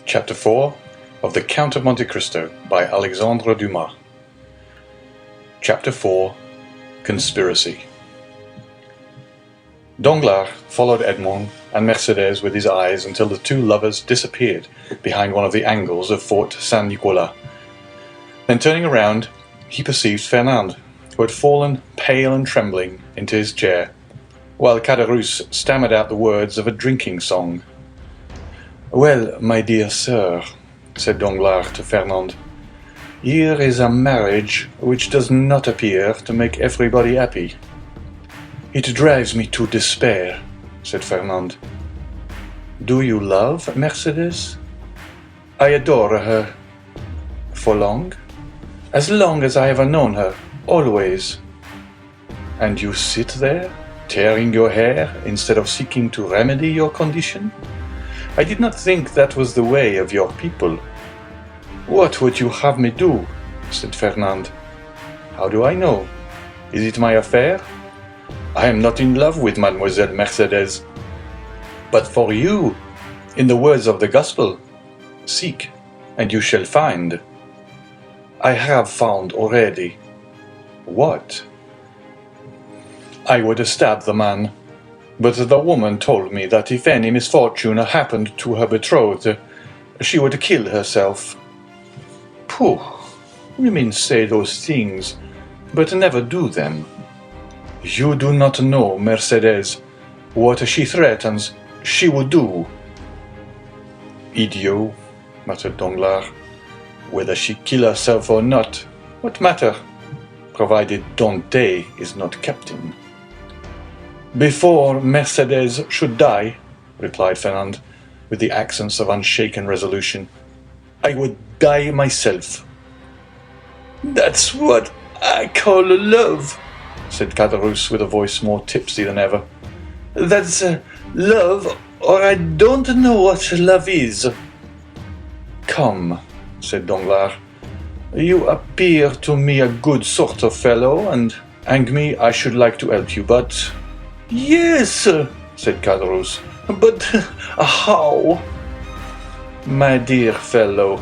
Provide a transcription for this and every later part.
Chapter 4 of the Count of Monte Cristo by Alexandre Dumas. Chapter 4 Conspiracy. Danglars followed Edmond and Mercédès with his eyes until the two lovers disappeared behind one of the angles of Fort Saint-Nicolas. Then turning around, he perceived Fernand, who had fallen pale and trembling into his chair, while Caderousse stammered out the words of a drinking song. "Well, my dear sir," said Danglars to Fernand, "here is a marriage which does not appear to make everybody happy." "It drives me to despair," said Fernand. "Do you love Mercédès?" "I adore her." "For long?" "As long as I have known her, always." "And you sit there, tearing your hair, instead of seeking to remedy your condition? I did not think that was the way of your people." "What would you have me do?" said Fernand. "How do I know? Is it my affair? I am not in love with Mademoiselle Mercédès. But for you, in the words of the Gospel, seek, and you shall find." "I have found already." "What?" "I would have stabbed the man, but the woman told me that if any misfortune happened to her betrothed, she would kill herself." "Pooh! Women say those things, but never do them. You do not know Mercédès. What she threatens, she would do." "Idiot," muttered Danglars. "Whether she kill herself or not, what matter, provided Dantès is not captain?" "Before Mercédès should die," replied Fernand, with the accents of unshaken resolution, "I would die myself." "That's what I call love," said Caderousse with a voice more tipsy than ever. "That's love, or I don't know what love is." "Come," said Danglars, "you appear to me a good sort of fellow, and hang me, I should like to help you, but—" "Yes," said Caderousse, "but how?" "My dear fellow,"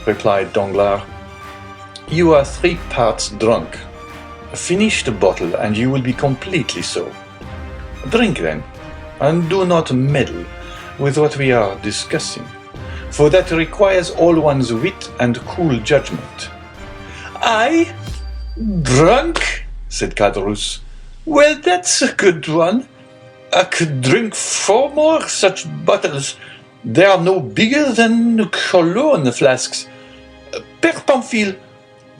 replied Danglars, "you are 3 parts drunk. Finish the bottle, and you will be completely so. Drink then, and do not meddle with what we are discussing, for that requires all one's wit and cool judgment." "I? Drunk?" said Caderousse. "Well, that's a good one. I could drink 4 more such bottles. They are no bigger than Cologne flasks. Père Pamphile,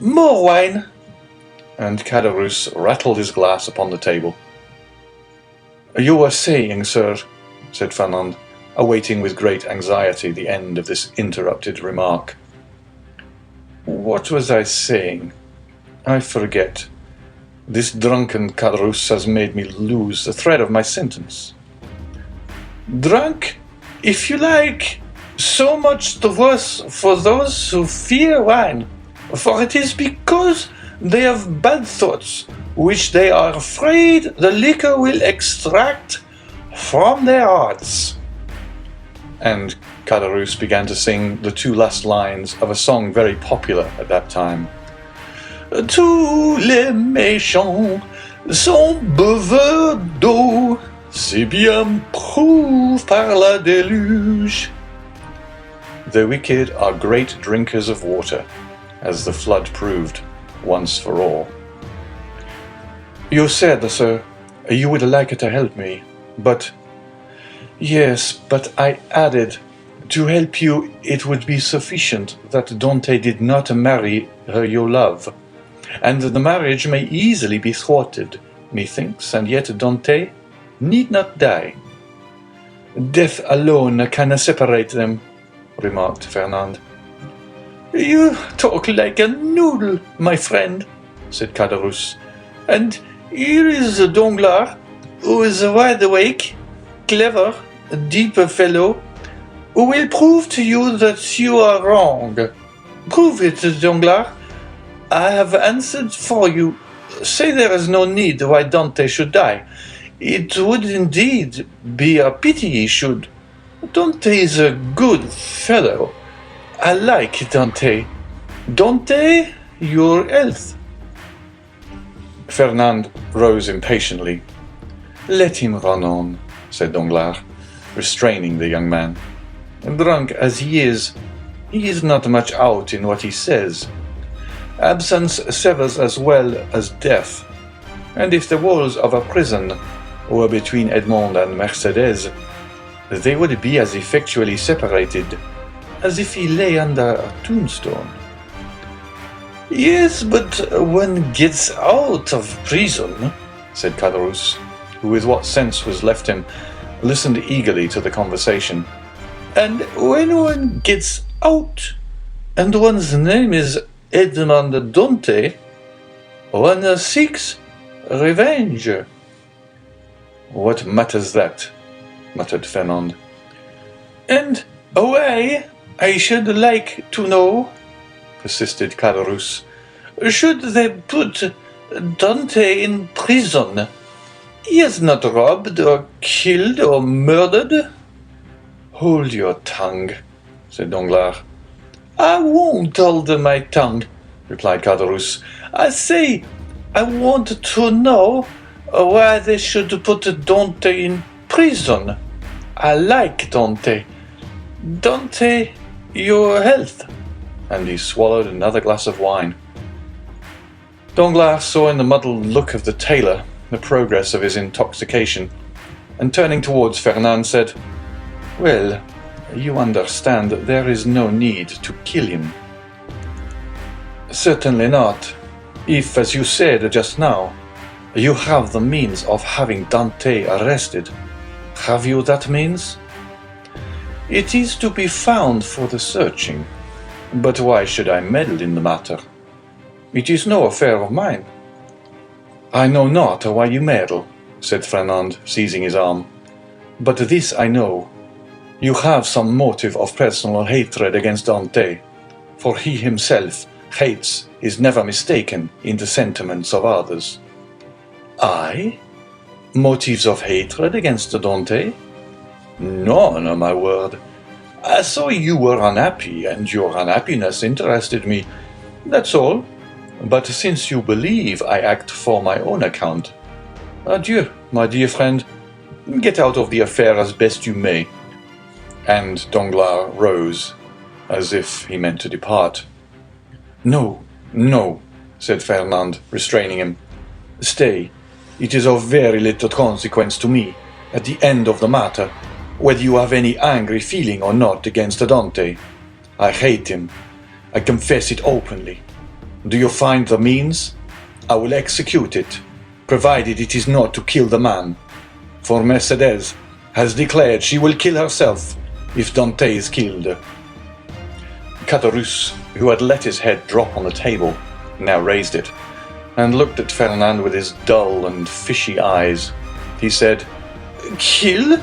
more wine." And Caderousse rattled his glass upon the table. "You were saying, sir," said Fernand, awaiting with great anxiety the end of this interrupted remark. "What was I saying? I forget. This drunken Caderousse has made me lose the thread of my sentence." "Drunk, if you like, so much the worse for those who fear wine, for it is because they have bad thoughts, which they are afraid the liquor will extract from their hearts." And Caderousse began to sing the 2 last lines of a song very popular at that time. "Tous les méchants sont buveurs d'eau, c'est bien prouvé par la déluge." The wicked are great drinkers of water, as the flood proved once for all. "You said, sir, you would like to help me, but—" "Yes, but I added, to help you it would be sufficient that Dantès did not marry her your love, and the marriage may easily be thwarted, methinks, and yet Dantès need not die." "Death alone can separate them," remarked Fernand. "You talk like a noodle, my friend," said Caderousse. "And here is Danglars, who is wide awake, clever, a deep fellow, who will prove to you that you are wrong. Prove it, Danglars. I have answered for you. Say there is no need why Dantès should die. It would indeed be a pity he should. Dante is a good fellow. I like Dante. Dante, your health. Fernand rose impatiently. Let him run on, said Danglars, restraining the young man. Drunk as he is not much out in what he says. Absence severs as well as death, and if the walls of a prison were between Edmond and Mercedes, they would be as effectually separated as if he lay under a tombstone. Yes, but one gets out of prison, said Caderousse, who, with what sense was left him, listened eagerly to the conversation. And when one gets out, and one's name is Edmond Dantès, one seeks revenge. What matters that? Muttered Fernand. And why, I should like to know, persisted Caderousse, should they put Dante in prison? He has not robbed or killed or murdered. Hold your tongue, said Danglars. I won't hold my tongue, replied Caderousse. I say, I want to know why they should put Dante in prison. I like Dante. Dante, your health. And he swallowed another glass of wine. Danglars saw in the muddled look of the tailor the progress of his intoxication, and turning towards Fernand said, "Well, you understand that there is no need to kill him." Certainly not, if, as you said just now, you have the means of having Dante arrested. Have you that means? It is to be found for the searching. But why should I meddle in the matter? It is no affair of mine. I know not why you meddle, said Fernand, seizing his arm. But this I know. You have some motive of personal hatred against Dante, for he himself hates is never mistaken in the sentiments of others. I? Motives of hatred against Dante? None, my word. I saw you were unhappy, and your unhappiness interested me. That's all. But since you believe I act for my own account, adieu, my dear friend. Get out of the affair as best you may. And Danglars rose, as if he meant to depart. No, no, said Fernand, restraining him. Stay. It is of very little consequence to me, at the end of the matter, whether you have any angry feeling or not against Dante. I hate him. I confess it openly. Do you find the means? I will execute it, provided it is not to kill the man. For Mercedes has declared she will kill herself if Dante is killed. Caderousse, who had let his head drop on the table, now raised it, and looked at Fernand with his dull and fishy eyes. He said, Kill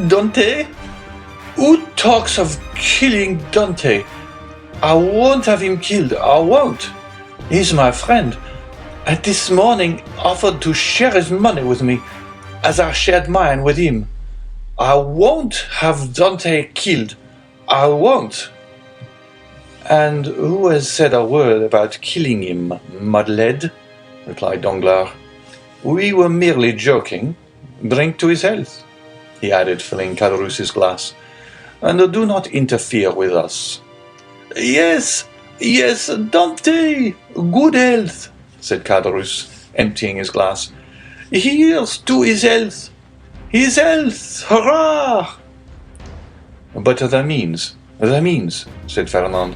Dante? Who talks of killing Dante? I won't have him killed, I won't. He's my friend, and this morning offered to share his money with me, as I shared mine with him. I won't have Dante killed, I won't. And who has said a word about killing him, Madeleine? Replied Danglars. We were merely joking. Drink to his health, he added, filling Caderousse's glass, and do not interfere with us. Yes, yes, Dante, good health, said Caderousse, emptying his glass. Here's to his health, hurrah! But the means, said Fernand.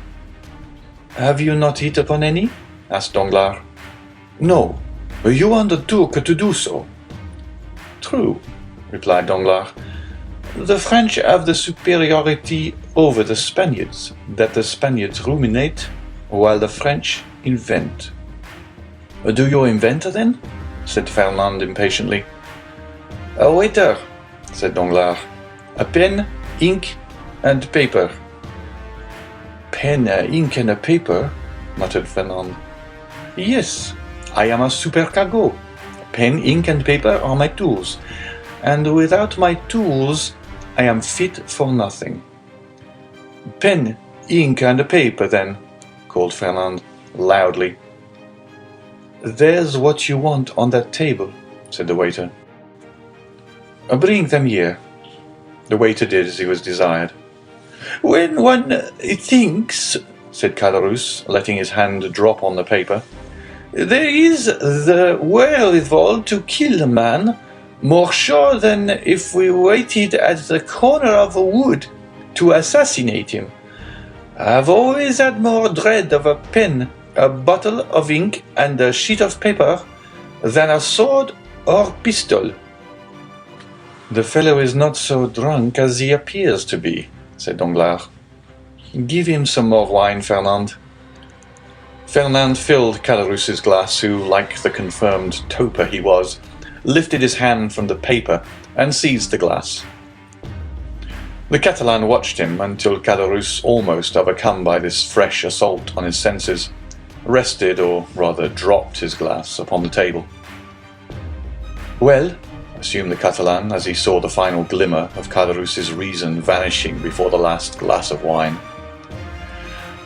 Have you not hit upon any? Asked Danglars. No, you undertook to do so. True, replied Danglars. The French have the superiority over the Spaniards, that the Spaniards ruminate, while the French invent. Do you invent, then? Said Fernand impatiently. A waiter, said Danglars. A pen, ink, and paper. Pen, ink, and a paper, muttered Fernand. Yes, I am a supercargo. Pen, ink, and paper are my tools, and without my tools I am fit for nothing." "Pen, ink, and a paper, then," called Fernand, loudly. "There's what you want on that table," said the waiter. "Bring them here." The waiter did as he was desired. "When one thinks," said Caderousse, letting his hand drop on the paper, "there is the wherewithal to kill a man, more sure than if we waited at the corner of a wood to assassinate him. I've always had more dread of a pen, a bottle of ink, and a sheet of paper than a sword or pistol." "The fellow is not so drunk as he appears to be," said Danglars. "Give him some more wine, Fernand." Fernand filled Caderousse's glass, who, like the confirmed toper he was, lifted his hand from the paper and seized the glass. The Catalan watched him until Caderousse, almost overcome by this fresh assault on his senses, rested, or rather dropped his glass upon the table. "Well," assumed the Catalan, as he saw the final glimmer of Caderousse's reason vanishing before the last glass of wine.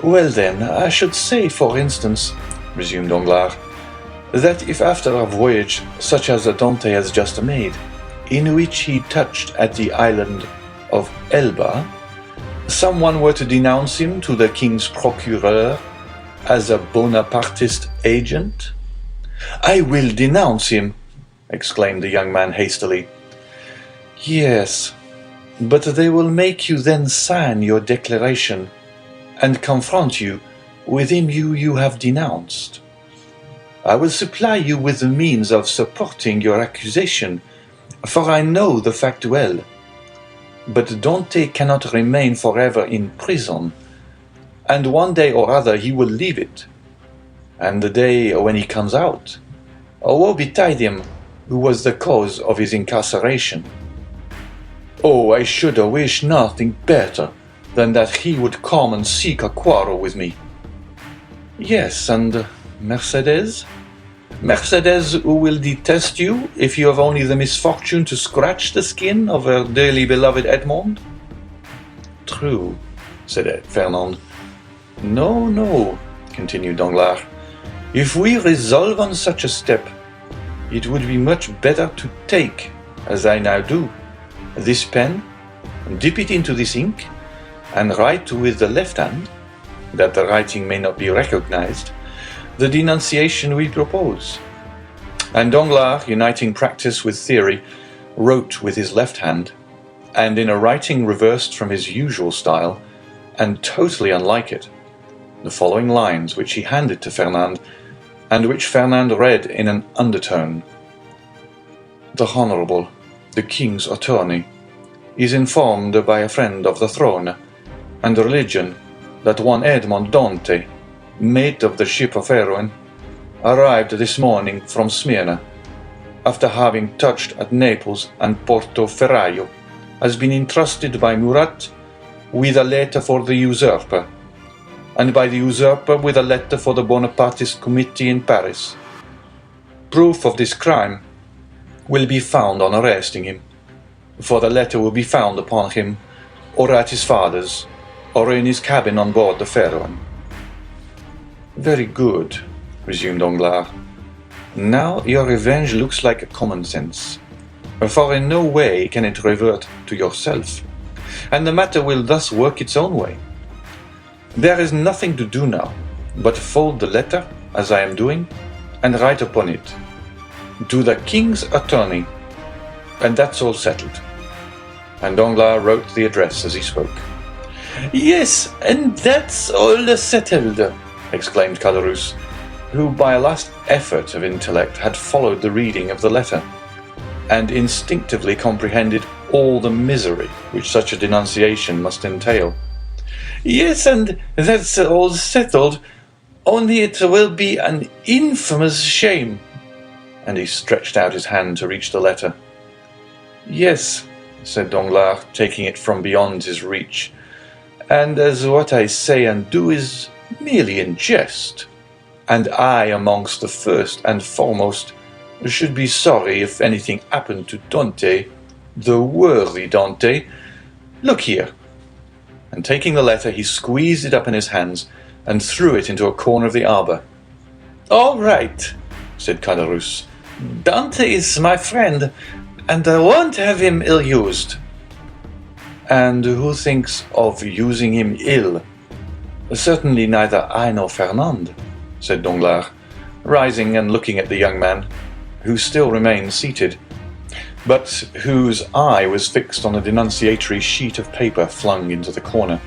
"Well then, I should say, for instance," resumed Danglars, "that if after a voyage such as Dante has just made, in which he touched at the island of Elba, someone were to denounce him to the king's procureur as a Bonapartist agent—" "I will denounce him!" exclaimed the young man hastily. "Yes, but they will make you then sign your declaration and confront you with him you have denounced. I will supply you with the means of supporting your accusation, for I know the fact well. But Dante cannot remain forever in prison, and one day or other he will leave it. And the day when he comes out, woe betide him who was the cause of his incarceration. Oh, I should wish nothing better than that he would come and seek a quarrel with me." "Yes, and Mercedes? Mercedes, who will detest you if you have only the misfortune to scratch the skin of her dearly beloved Edmond?" "True," said Fernand. "No, no," continued Danglars. "If we resolve on such a step, it would be much better to take, as I now do, this pen, dip it into this ink, and write with the left hand, that the writing may not be recognized, the denunciation we propose." And Danglars, uniting practice with theory, wrote with his left hand, and in a writing reversed from his usual style, and totally unlike it, the following lines, which he handed to Fernand, and which Fernand read in an undertone. "The Honourable, the King's Attorney, is informed by a friend of the throne and religion that one Edmond Dantès, mate of the ship of Heroin, arrived this morning from Smyrna, after having touched at Naples and Porto Ferraio, has been entrusted by Murat with a letter for the usurper, and by the usurper with a letter for the Bonapartist committee in Paris. Proof of this crime will be found on arresting him, for the letter will be found upon him, or at his father's, or in his cabin on board the Pharaon." "Very good," resumed Danglars. "Now your revenge looks like common sense, for in no way can it revert to yourself, and the matter will thus work its own way. There is nothing to do now but fold the letter, as I am doing, and write upon it, 'To the King's Attorney,' and that's all settled." And Danglars wrote the address as he spoke. "Yes, and that's all settled," exclaimed Caderousse, who by a last effort of intellect had followed the reading of the letter, and instinctively comprehended all the misery which such a denunciation must entail. "Yes, and that's all settled, only it will be an infamous shame." And he stretched out his hand to reach the letter. "Yes," said Danglars, taking it from beyond his reach, "and as what I say and do is merely in jest, and I amongst the first and foremost should be sorry if anything happened to Dante, the worthy Dante, Look here." And taking the letter, he squeezed it up in his hands and threw it into a corner of the arbor. "All right," said Caderousse. "Dante is my friend, and I won't have him ill-used." "And who thinks of using him ill?" "Certainly neither I nor Fernand," said Danglars, rising and looking at the young man, who still remained seated, but whose eye was fixed on a denunciatory sheet of paper flung into the corner.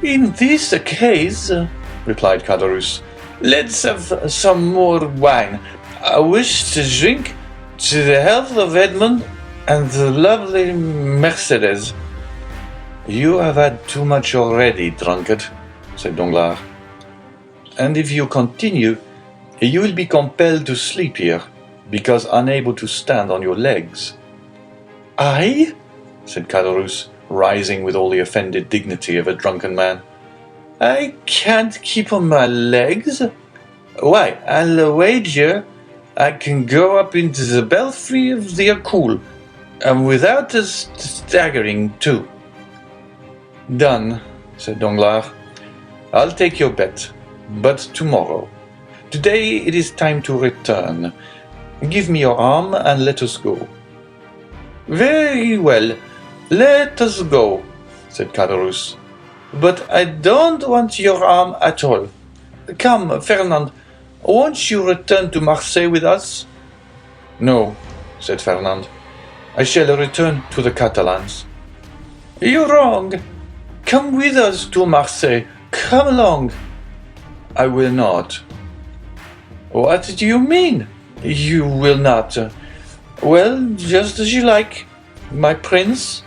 "In this case," replied Caderousse, "let's have some more wine. I wish to drink to the health of Edmond and the lovely Mercedes." "You have had too much already, drunkard," said Danglars. "And if you continue, you will be compelled to sleep here, because unable to stand on your legs." "I?" said Caderousse, rising with all the offended dignity of a drunken man. "I can't keep on my legs? Why, I'll wager I can go up into the belfry of the Accoules, and without staggering too." "Done," said Danglars. "I'll take your bet, but tomorrow. Today it is time to return. Give me your arm and let us go." "Very well, let us go," said Caderousse. "But I don't want your arm at all. Come, Fernand, won't you return to Marseille with us?" "No," said Fernand. "I shall return to the Catalans." "You're wrong. Come with us to Marseille. Come along." "I will not." "What do you mean? You will not?" "Well, just as you like, my prince.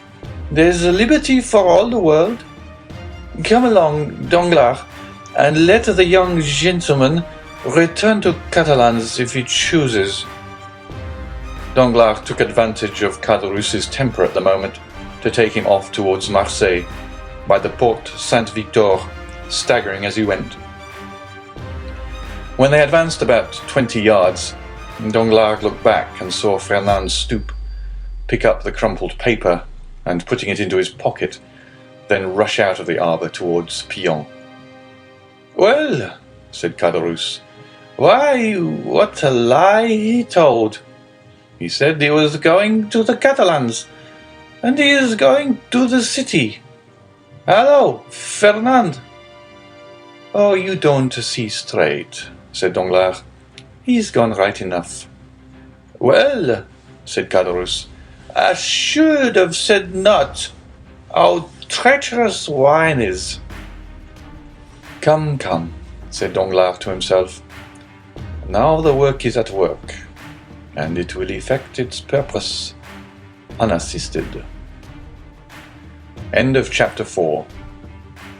There's a liberty for all the world. Come along, Danglars, and let the young gentleman return to Catalans if he chooses." Danglars took advantage of Caderousse's temper at the moment to take him off towards Marseille, by the Porte Saint-Victor, staggering as he went. When they advanced about 20 yards, Danglars looked back and saw Fernand stoop, pick up the crumpled paper, and putting it into his pocket, then rush out of the arbor towards Pillon. "Well," said Caderousse, "why, what a lie he told. He said he was going to the Catalans, and he is going to the city. Hello, Fernand." "Oh, you don't see straight," said Danglars. "He's gone right enough." "Well," said Caderousse, "I should have said not. How treacherous wine is." "Come, come," said Danglars to himself. "Now the work is at work, and it will effect its purpose unassisted." End of chapter 4.